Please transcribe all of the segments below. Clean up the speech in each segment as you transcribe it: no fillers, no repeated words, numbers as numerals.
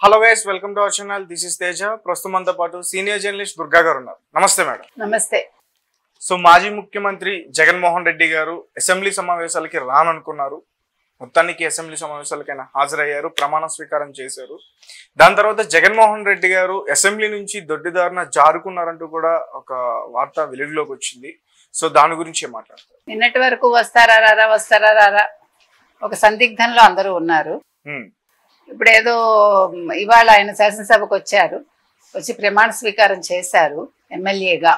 Hello guys, welcome to our channel. This is Teja. ప్రస్తుతం మనతో పాటు సీనియర్ జర్నలిస్ట్ దుర్గా గారు ఉన్నారు. నమస్తే మేడం. నమస్తే. సో మాజీ ముఖ్యమంత్రి జగన్మోహన్ రెడ్డి గారు అసెంబ్లీ సమావేశాలకి రాననుకున్నారు. మొత్తానికి అసెంబ్లీ సమావేశాలకైనా హాజరయ్యారు, ప్రమాణ స్వీకారం చేశారు. దాని తర్వాత జగన్మోహన్ రెడ్డి గారు అసెంబ్లీ నుంచి దొడ్డిదారిన జారుకున్నారంటూ కూడా ఒక వార్త వెలుగులోకి వచ్చింది. సో దాని గురించి మాట్లాడతారు. నిన్నటి వరకు వస్తారా రారా ఒక సందిగ్ధంలో అందరూ ఉన్నారు. ఇప్పుడు ఏదో ఇవాళ ఆయన శాసనసభకు వచ్చి ప్రమాణ స్వీకారం చేశారు ఎమ్మెల్యేగా.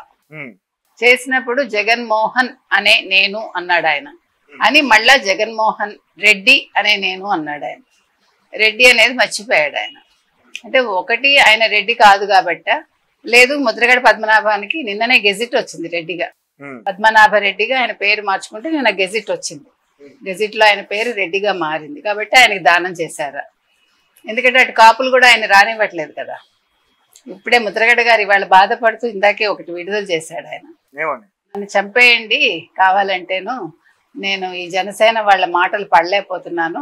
చేసినప్పుడు జగన్మోహన్ అనే నేను అన్నాడు ఆయన, అని మళ్ళా జగన్మోహన్ రెడ్డి అనే నేను అన్నాడు ఆయన. రెడ్డి అనేది మర్చిపోయాడు ఆయన. అంటే ఒకటి ఆయన రెడ్డి కాదు కాబట్ట, లేదు ముద్రగడ పద్మనాభానికి నిన్ననే గెజిట్ వచ్చింది రెడ్డిగా, పద్మనాభ రెడ్డిగా ఆయన పేరు మార్చుకుంటే నిన్న గెజిట్ వచ్చింది. గెజిట్ లో ఆయన పేరు రెడ్డిగా మారింది కాబట్టి ఆయనకి దానం చేశారా. ఎందుకంటే అటు కాపులు కూడా ఆయన రానివ్వట్లేదు కదా. ఇప్పుడే ముద్రగడ గారు ఇవాళ బాధపడుతూ ఇందాకే ఒకటి విడుదల చేశాడు ఆయన. నన్ను చంపేయండి కావాలంటేను, నేను ఈ జనసేన వాళ్ళ మాటలు పడలేకపోతున్నాను,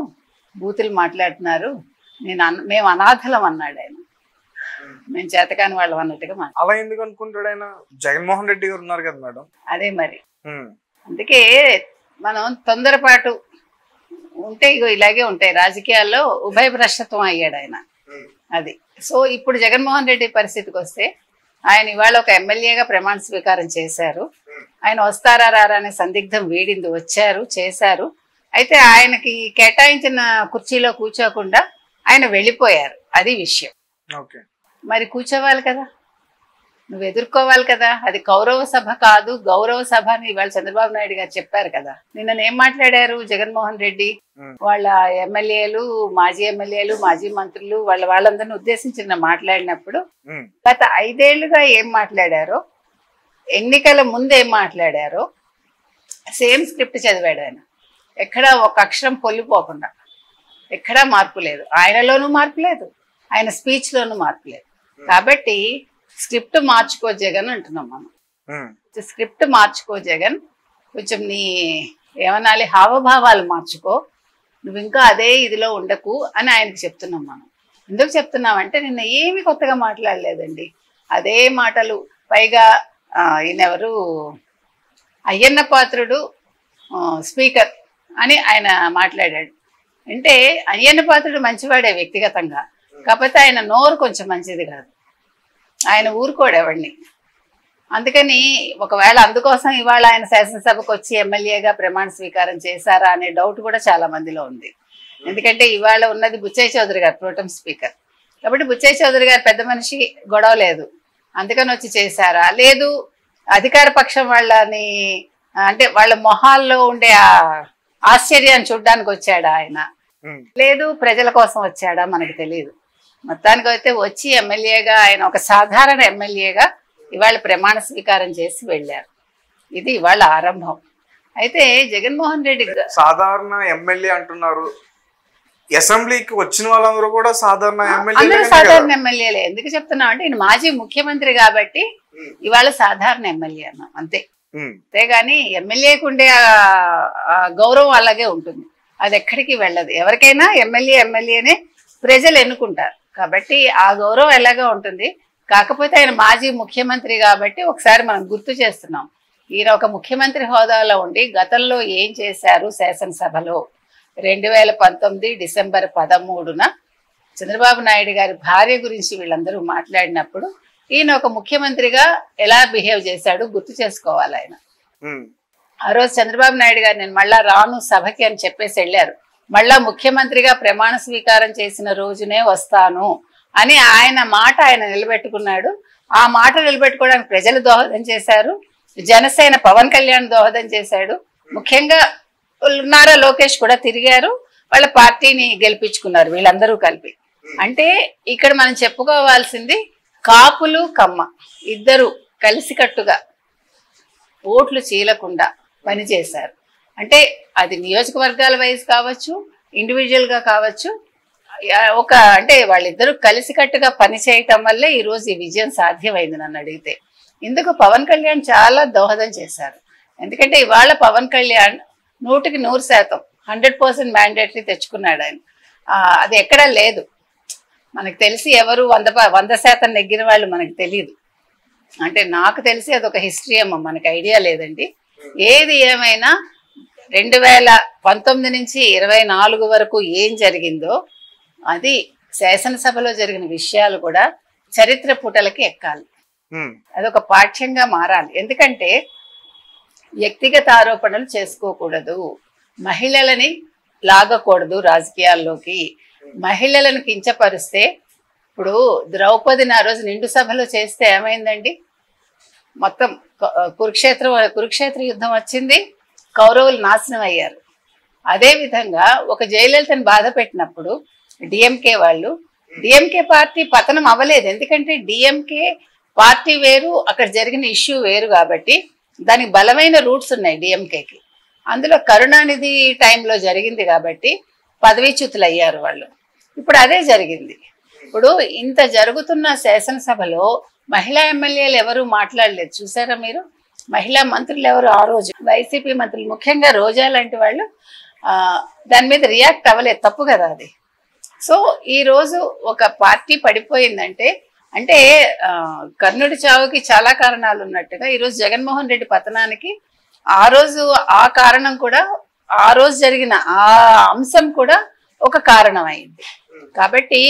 బూతులు మాట్లాడుతున్నారు, మేము అనాథలం అన్నాడు ఆయన. మేము చేతకాని వాళ్ళం అన్నట్టుగా అలా ఎందుకు అనుకుంటాడు ఆయన? జగన్మోహన్ రెడ్డి గారు ఉన్నారు కదా మేడం. అదే మరి. అందుకే మనం తొందరపాటు ఉంటే ఇగో ఇలాగే ఉంటాయి రాజకీయాల్లో. ఉభయభ్రష్టత్వం అయ్యాడు ఆయన. అది సో ఇప్పుడు జగన్మోహన్ రెడ్డి పరిస్థితికి వస్తే, ఆయన ఇవాళ ఒక ఎమ్మెల్యేగా ప్రమాణ స్వీకారం చేశారు. ఆయన వస్తారా రారా అనే సందిగ్ధం వీడింది. వచ్చారు, చేశారు. అయితే ఆయనకి కేటాయించిన కుర్చీలో కూర్చోకుండా ఆయన వెళ్ళిపోయారు. అది విషయం. మరి కూర్చోవాలి కదా, నువ్వు ఎదుర్కోవాలి కదా. అది కౌరవ సభ కాదు, గౌరవ సభ అని ఇవాళ చంద్రబాబు నాయుడు గారు చెప్పారు కదా. నిన్న ఏం మాట్లాడారు జగన్మోహన్ రెడ్డి? వాళ్ళ ఎమ్మెల్యేలు, మాజీ ఎమ్మెల్యేలు, మాజీ మంత్రులు వాళ్ళందరిని ఉద్దేశించి మాట్లాడినప్పుడు గత 5 ఏళ్లుగా ఏం మాట్లాడారో, ఎన్నికల ముందు ఏం మాట్లాడారో సేమ్ స్క్రిప్ట్ చదివాడు ఆయన. ఎక్కడా ఒక అక్షరం పొల్లిపోకుండా, ఎక్కడా మార్పు లేదు. ఆయనలోనూ మార్పు లేదు, ఆయన స్పీచ్ లోనూ మార్పు లేదు. కాబట్టి స్క్రిప్ట్ మార్చుకో జగన్ అంటున్నాం మనం. స్క్రిప్ట్ మార్చుకో జగన్, కొంచెం నీ ఏమనాలి హావభావాలు మార్చుకో, నువ్వు ఇంకా అదే ఇదిలో ఉండకు అని ఆయనకు చెప్తున్నాం మనం. ఎందుకు చెప్తున్నామంటే నిన్న ఏమి కొత్తగా మాట్లాడలేదండి, అదే మాటలు. పైగా ఈయనెవరు, అయ్యన్న పాత్రుడు స్పీకర్ అని ఆయన మాట్లాడాడు. అంటే అయ్యన్న పాత్రుడు మంచివాడే వ్యక్తిగతంగా, కాకపోతే ఆయన నోరు కొంచెం మంచిది కాదు. ఆయన ఊరుకోడు ఎవరిని. అందుకని ఒకవేళ అందుకోసం ఇవాళ ఆయన శాసనసభకు వచ్చి ఎమ్మెల్యేగా ప్రమాణ స్వీకారం చేశారా అనే డౌట్ కూడా చాలా మందిలో ఉంది. ఎందుకంటే ఇవాళ ఉన్నది బుచ్చయ్య చౌదరి గారు ప్రోటెం స్పీకర్ కాబట్టి, బుచ్చయ్య చౌదరి గారు పెద్ద మనిషి, గొడవ లేదు, అందుకని వచ్చి చేశారా, లేదు అధికార పక్షం వాళ్ళని అంటే వాళ్ళ మొహాల్లో ఉండే ఆశ్చర్యాన్ని చూడడానికి వచ్చాడా ఆయన, లేదు ప్రజల కోసం వచ్చాడా మనకు తెలియదు. మొత్తానికి అయితే వచ్చి ఎమ్మెల్యేగా ఆయన ఒక సాధారణ ఎమ్మెల్యేగా ఇవాళ ప్రమాణ స్వీకారం చేసి వెళ్ళారు. ఇది ఇవాళ ఆరంభం. అయితే జగన్మోహన్ రెడ్డి సాధారణ ఎమ్మెల్యే అంటున్నారు, అసెంబ్లీకి వచ్చిన వాళ్ళందరూ కూడా సాధారణ ఎమ్మెల్యేలే. ఎందుకు చెప్తున్నాం అంటే ఈయన మాజీ ముఖ్యమంత్రి కాబట్టి ఇవాళ సాధారణ ఎమ్మెల్యే అన్నాం అంతే. అంతేగాని ఎమ్మెల్యేకి ఉండే గౌరవం అలాగే ఉంటుంది, అది ఎక్కడికి వెళ్ళదు. ఎవరికైనా ఎమ్మెల్యేనే ప్రజలు ఎన్నుకుంటారు కాబట్టి ఆ గౌరవం ఎలాగా ఉంటుంది. కాకపోతే ఆయన మాజీ ముఖ్యమంత్రి కాబట్టి ఒకసారి మనం గుర్తు చేస్తున్నాం, ఈయన ఒక ముఖ్యమంత్రి హోదాలో ఉండి గతంలో ఏం చేశారు. శాసనసభలో 2019 డిసెంబర్ 13న చంద్రబాబు నాయుడు గారి భార్య గురించి వీళ్ళందరూ మాట్లాడినప్పుడు ఈయన ఒక ముఖ్యమంత్రిగా ఎలా బిహేవ్ చేశాడు గుర్తు చేసుకోవాలి ఆయన. ఆ రోజు చంద్రబాబు నాయుడు గారు నేను మళ్ళా రాను సభకి అని చెప్పేసి వెళ్ళారు. మళ్ళా ముఖ్యమంత్రిగా ప్రమాణ స్వీకారం చేసిన రోజునే వస్తాను అని ఆయన మాట ఆయన నిలబెట్టుకున్నాడు. ఆ మాట నిలబెట్టుకోవడానికి ప్రజలు దోహదం చేశారు, జనసేన పవన్ కళ్యాణ్ దోహదం చేశాడు, ముఖ్యంగా నారా లోకేష్ కూడా తిరిగారు, వాళ్ళ పార్టీని గెలిపించుకున్నారు వీళ్ళందరూ కలిపి. అంటే ఇక్కడ మనం చెప్పుకోవాల్సింది కాపులు కమ్మ ఇద్దరు కలిసికట్టుగా ఓట్లు చీలకుండా పనిచేశారు. అంటే అది నియోజకవర్గాల వైజ్ కావచ్చు, ఇండివిజువల్గా కావచ్చు, అంటే వాళ్ళిద్దరూ కలిసికట్టుగా పనిచేయటం వల్లే ఈరోజు ఈ విజయం సాధ్యమైంది నన్ను అడిగితే. ఇందుకు పవన్ కళ్యాణ్ చాలా దోహదం చేశారు. ఎందుకంటే ఇవాళ పవన్ కళ్యాణ్ 100% 100% మ్యాండేటరీ తెచ్చుకున్నాడు ఆయన. అది ఎక్కడా లేదు. మనకు తెలిసి ఎవరు 100% నెగ్గిన వాళ్ళు మనకు తెలియదు. అంటే నాకు తెలిసి అదొక హిస్టరీ అమ్మ, మనకు ఐడియా లేదండి. ఏది ఏమైనా 2019 నుంచి 24 వరకు ఏం జరిగిందో అది శాసనసభలో జరిగిన విషయాలు కూడా చరిత్ర పుటలకి ఎక్కాలి. అదొక పాఠ్యంగా మారాలి. ఎందుకంటే వ్యక్తిగత ఆరోపణలు చేసుకోకూడదు, మహిళలని లాగకూడదు రాజకీయాల్లోకి. మహిళలను కించపరిస్తే, ఇప్పుడు ద్రౌపదిని ఆ రోజు నిండు సభలో చేస్తే ఏమైందండి? మొత్తం కురుక్షేత్ర యుద్ధం వచ్చింది, కౌరవులు నాశనం అయ్యారు. అదేవిధంగా ఒక జయలలితను బాధ పెట్టినప్పుడు డిఎంకే వాళ్ళు, డిఎంకే పార్టీ పతనం అవ్వలేదు. ఎందుకంటే డిఎంకే పార్టీ వేరు, అక్కడ జరిగిన ఇష్యూ వేరు కాబట్టి దానికి బలమైన రూట్స్ ఉన్నాయి డిఎంకేకి. అందులో కరుణానిధి టైంలో జరిగింది కాబట్టి పదవీచ్యుతులు అయ్యారు వాళ్ళు. ఇప్పుడు అదే జరిగింది. ఇప్పుడు ఇంత జరుగుతున్న శాసనసభలో మహిళా ఎమ్మెల్యేలు ఎవరు మాట్లాడలేదు, చూసారా మీరు? మహిళా మంత్రులు ఎవరు ఆ రోజు? వైసీపీ మంత్రులు, ముఖ్యంగా రోజా లాంటి వాళ్ళు దాని మీద రియాక్ట్ అవ్వలేదు. తప్పు కదా అది. సో ఈ రోజు ఒక పార్టీ పడిపోయిందంటే, అంటే కర్ణుడి చావుకి చాలా కారణాలు ఉన్నట్టుగా ఈరోజు జగన్మోహన్ రెడ్డి పతనానికి ఆ రోజు ఆ కారణం కూడా, ఆ రోజు జరిగిన ఆ అంశం కూడా ఒక కారణం అయింది. కాబట్టి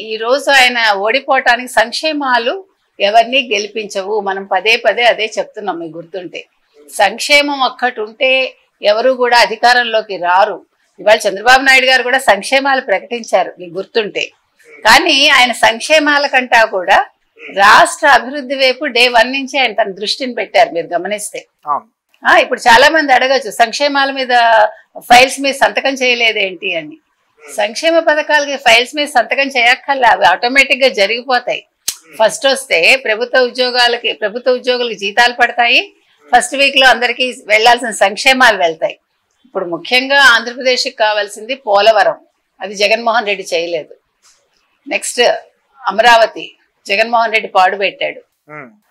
ఈ రోజు ఆయన ఓడిపోవటానికి సంక్షేమాలు ఎవరిని గెలిపించవు. మనం పదే పదే అదే చెప్తున్నాం, మీకు గుర్తుంటే. సంక్షేమం ఒక్కటి ఉంటే ఎవరు కూడా అధికారంలోకి రారు. ఇవాళ చంద్రబాబు నాయుడు గారు కూడా సంక్షేమాలు ప్రకటించారు, మీకు గుర్తుంటే. కానీ ఆయన సంక్షేమాల కంటా కూడా రాష్ట్ర అభివృద్ధి వైపు డే 1 నుంచి ఆయన తన దృష్టిని పెట్టారు, మీరు గమనిస్తే. ఇప్పుడు చాలా మంది అడగచ్చు, సంక్షేమాల మీద ఫైల్స్ మీద సంతకం చేయలేదేంటి అని. సంక్షేమ పథకాలకి ఫైల్స్ మీద సంతకం చేయక్కర్లే, అవి ఆటోమేటిక్ గా జరిగిపోతాయి. ఫస్ట్ వస్తే ప్రభుత్వ ఉద్యోగులకి జీతాలు పడతాయి. ఫస్ట్ వీక్ లో అందరికి వెళ్లాల్సిన సంక్షేమాలు వెళ్తాయి. ఇప్పుడు ముఖ్యంగా ఆంధ్రప్రదేశ్కి కావాల్సింది పోలవరం, అది జగన్మోహన్ రెడ్డి చేయలేదు. నెక్స్ట్ అమరావతి, జగన్మోహన్ రెడ్డి పాడుపెట్టాడు.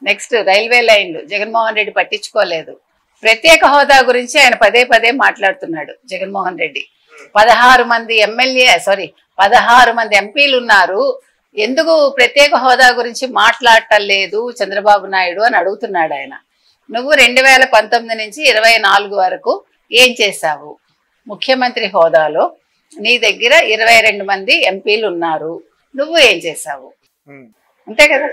నెక్స్ట్ రైల్వే లైన్లు, జగన్మోహన్ రెడ్డి పట్టించుకోలేదు. ప్రత్యేక హోదా గురించి ఆయన పదే పదే మాట్లాడుతున్నాడు జగన్మోహన్ రెడ్డి. 16 మంది ఎంపీలు ఉన్నారు, ఎందుకు ప్రత్యేక హోదా గురించి మాట్లాడటం లేదు చంద్రబాబు నాయుడు అని అడుగుతున్నాడు ఆయన. నువ్వు 2019 నుంచి 24 వరకు ఏం చేశావు? ముఖ్యమంత్రి హోదాలో నీ దగ్గర 22 మంది ఎంపీలు ఉన్నారు, నువ్వు ఏం చేశావు? అంతే కదా.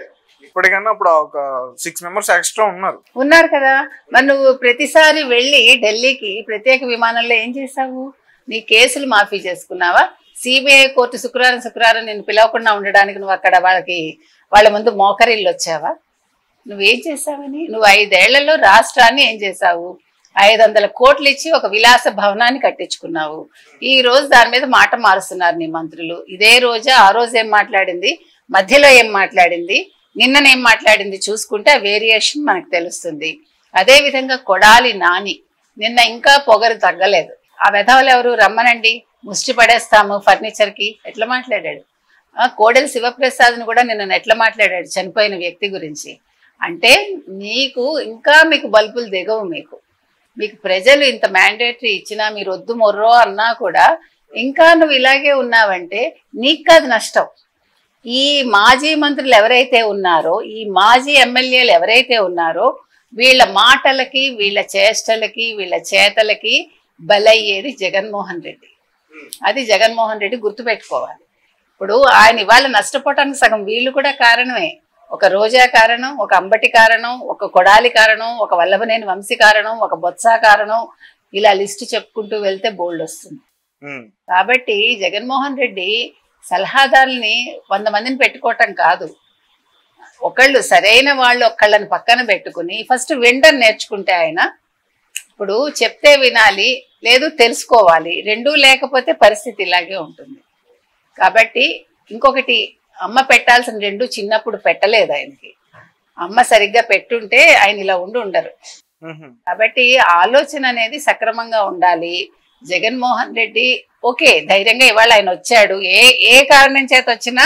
ఇప్పటికన్నా ఇప్పుడు ఒక 6 మెంబర్స్ ఎక్స్ట్రా ఉన్నారు కదా. మరి నువ్వు ప్రతిసారి వెళ్ళి ఢిల్లీకి ప్రత్యేక విమానంలో ఏం చేశావు? నీ కేసులు మాఫీ చేసుకున్నావా? సిబిఐ కోర్టు శుక్రవారం నిన్ను పిలవకుండా ఉండడానికి నువ్వు అక్కడ వాళ్ళ ముందు మోకరిల్లు వచ్చావా? నువ్వేం చేసావని? నువ్వు 5 ఏళ్లలో రాష్ట్రాన్ని ఏం చేశావు? 500 కోట్లు ఇచ్చి ఒక విలాస భవనాన్ని కట్టించుకున్నావు. ఈ రోజు దాని మీద మాట మారుస్తున్నారు నీ మంత్రులు. ఇదే రోజా ఆ రోజు ఏం మాట్లాడింది, మధ్యలో ఏం మాట్లాడింది, నిన్ననేం మాట్లాడింది చూసుకుంటే ఆ వేరియేషన్ మనకు తెలుస్తుంది. అదే విధంగా కొడాలి నాని నిన్న ఇంకా పొగరు తగ్గలేదు. ఆ వెధవలు ఎవరు? రమ్మనండి, ముష్టి పడేస్తాము ఫర్నిచర్ కి, ఎట్లా మాట్లాడాడు. కోడెల శివప్రసాద్ని కూడా నిన్న ఎట్లా మాట్లాడాడు చనిపోయిన వ్యక్తి గురించి. అంటే మీకు బల్బులు దిగవు. మీకు ప్రజలు ఇంత మ్యాండేటరీ ఇచ్చినా, మీరు వద్దు మొర్రో అన్నా కూడా ఇంకా నువ్వు ఇలాగే ఉన్నావంటే నీకు కాదు నష్టం. ఈ మాజీ మంత్రులు ఎవరైతే ఉన్నారో, ఈ మాజీ ఎమ్మెల్యేలు ఎవరైతే ఉన్నారో, వీళ్ళ మాటలకి, వీళ్ళ చేష్టలకి, వీళ్ళ చేతలకి బలయ్యేది జగన్మోహన్ రెడ్డి. అది జగన్మోహన్ రెడ్డి గుర్తుపెట్టుకోవాలి. ఇప్పుడు ఆయన ఇవాళ నష్టపోవటానికి సగం వీళ్ళు కూడా కారణమే. ఒక రోజా కారణం, ఒక అంబటి కారణం, ఒక కొడాలి కారణం, ఒక వల్లభనేని వంశీ కారణం, ఒక బొత్స కారణం, ఇలా లిస్టు చెప్పుకుంటూ వెళ్తే బోల్డ్ వస్తుంది. కాబట్టి జగన్మోహన్ రెడ్డి సలహాదారుల్ని 100 మందిని పెట్టుకోవటం కాదు, ఒకళ్ళు సరైన వాళ్ళు ఒకళ్ళని పక్కన పెట్టుకుని ఫస్ట్ వినడం నేర్చుకుంటే ఆయన, ఇప్పుడు చెప్తే వినాలి, లేదు తెలుసుకోవాలి, రెండూ లేకపోతే పరిస్థితి ఇలాగే ఉంటుంది. కాబట్టి ఇంకొకటి, అమ్మ పెట్టాల్సిన 2 చిన్నప్పుడు పెట్టలేదు ఆయనకి. అమ్మ సరిగ్గా పెట్టుంటే ఆయన ఇలా ఉండరు. కాబట్టి ఆలోచన అనేది సక్రమంగా ఉండాలి. జగన్మోహన్ రెడ్డి ఓకే ధైర్యంగా ఇవాళ ఆయన వచ్చాడు, ఏ కారణం చేత వచ్చినా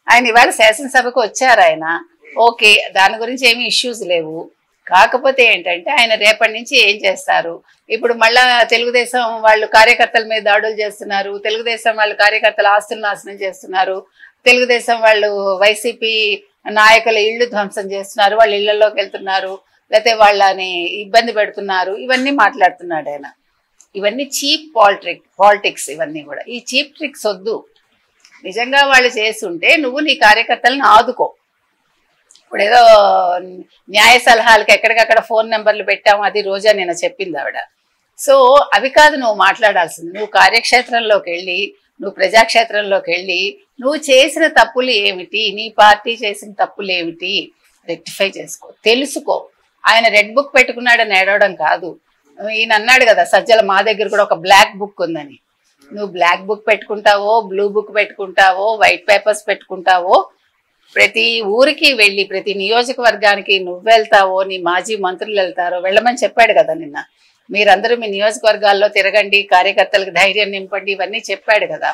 ఆయన ఇవాళ శాసనసభకు వచ్చారు ఆయన, ఓకే దాని గురించి ఏమి ఇష్యూస్ లేవు. కాకపోతే ఏంటంటే ఆయన రేపటి నుంచి ఏం చేస్తారు, ఇప్పుడు మళ్ళా తెలుగుదేశం వాళ్ళు కార్యకర్తల మీద దాడులు చేస్తున్నారు, తెలుగుదేశం వాళ్ళు కార్యకర్తల ఆస్తులు నాశనం చేస్తున్నారు, తెలుగుదేశం వాళ్ళు వైసీపీ నాయకుల ఇళ్లు ధ్వంసం చేస్తున్నారు, వాళ్ళ ఇళ్లలోకి వెళ్తున్నారు, లేకపోతే వాళ్ళని ఇబ్బంది పెడుతున్నారు, ఇవన్నీ మాట్లాడుతున్నాడు ఆయన. ఇవన్నీ చీప్ పాలిటిక్స్. ఇవన్నీ కూడా ఈ చీప్ ట్రిక్స్ వద్దు. నిజంగా వాళ్ళు చేస్తుంటే నువ్వు నీ కార్యకర్తలను ఆదుకో. ఇప్పుడు ఏదో న్యాయ సలహాలకి ఎక్కడికక్కడ ఫోన్ నెంబర్లు పెట్టాము, అది రోజా నేను చెప్పింది ఆవిడ. సో అవి కాదు నువ్వు మాట్లాడాల్సింది. నువ్వు కార్యక్షేత్రంలోకి వెళ్ళి, నువ్వు ప్రజాక్షేత్రంలోకి వెళ్ళి నువ్వు చేసిన తప్పులు ఏమిటి, నీ పార్టీ చేసిన తప్పులు ఏమిటి రెక్టిఫై చేసుకో, తెలుసుకో. ఆయన రెడ్ బుక్ పెట్టుకున్నాడని ఏడవడం కాదు. ఈయన అన్నాడు కదా సజ్జల, మా దగ్గర కూడా ఒక బ్లాక్ బుక్ ఉందని. నువ్వు బ్లాక్ బుక్ పెట్టుకుంటావో, బ్లూ బుక్ పెట్టుకుంటావో, వైట్ పేపర్స్ పెట్టుకుంటావో, ప్రతి ఊరికి వెళ్ళి ప్రతి నియోజకవర్గానికి నువ్వు వెళ్తావో, నీ మాజీ మంత్రులు వెళ్తారో, వెళ్ళమని చెప్పాడు కదా నిన్న. మీరందరూ మీ నియోజకవర్గాల్లో తిరగండి, కార్యకర్తలకు ధైర్యం నింపండి, ఇవన్నీ చెప్పాడు కదా.